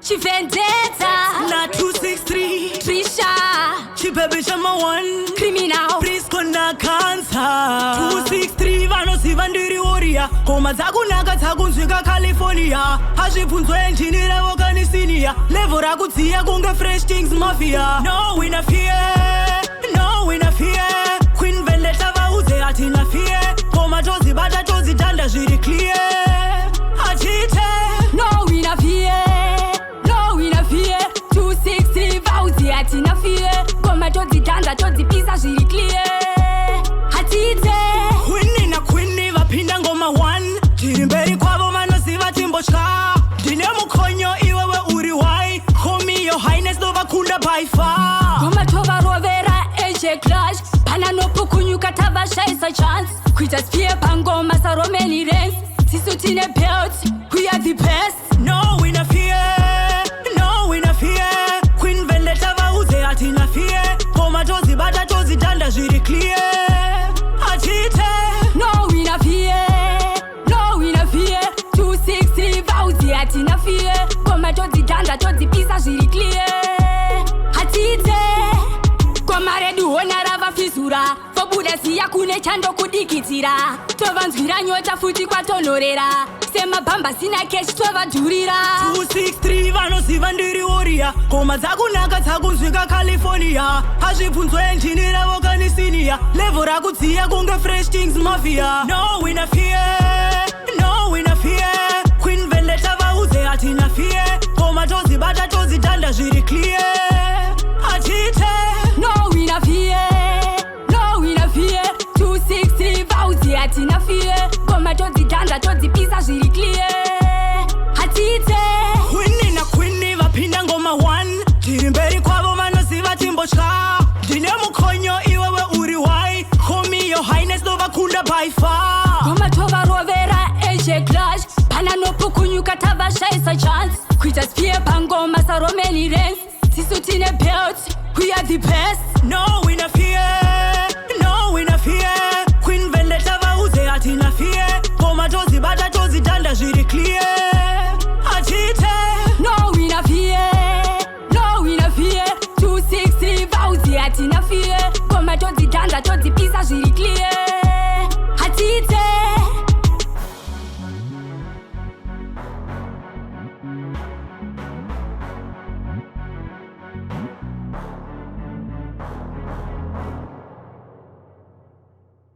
Chivendetta na 263 Trisha Chibebe chama 1 Criminal Prisco na cancer 263 vanoziva ndiri warrior koma dzakunaka dzakunzwika California hazvibvunzwa enjini revo kanisinia level rakudziya kunge Fresh Kings Mafia. No we na fear, no we na fear. Queen Vendetta vaudze hatina fear koma tozibata tozitanda zviri clear hatite. No we na fear, no we na fear. 263 vaudze hatina fear koma tozitanda tozipisa zviri clear hatite. Queen na Queen vapinda ngoma 1 tiri mberi kwavo vanoziva timbotya ndine mukonyo iwewe uri wai call me your highness ndovakunda by far ngoma tovarovera AJ Clash pana nopukunyuka tavashaisa chance kuita spear pangoma saromeni rens tisu tine belt we are the best. No we na fear, no we na fear. Queen Vendetta vaudze hatina fear koma tozibata tozitanda zviri clear hatite. No we na fear, no we na fear. 263 vaudze hatina fear koma tozitanda tozipisa zviri clear hatite. Koma redu hona ravafizura vobuda ziya kune chando kudikitira tovanzwira nyota futi kwatonorera semabhamba sina keshi tovadhurira 263 vanoziva ndiri warrior koma dzakunaka dzakunzwika California hazvibvunzwa enjini revo kanisinia level rakudziya kunge Fresh Kings Mafia. No we na fear, no we na fear. Queen Vendetta vaudze hatina fear koma tozibata tozitanda zviri clear hatite. No we na fear, no we na fear. 263 vaudze hatina fear koma tozitanda tozipisa zviri clear hatite. Queen na Queen vapinda ngoma 1 tiri mberi kwavo vanoziva timbotya ndine mukonyo iwewe uri wai call me your highness ndovakunda by far ngoma tovarovera AJ Clash pana nopukunyuka tavashaisa chance kuita spear pangoma saromeni rens tisu tine belt we are the best. No we na fear, no we na fear. Queen Vendetta vaudze hatina fear koma tozibata tozitanda zviri clear hatite. No we na fear, no we na fear. 263 vaudze hatina fear koma tozitanda tozipisa zviri clear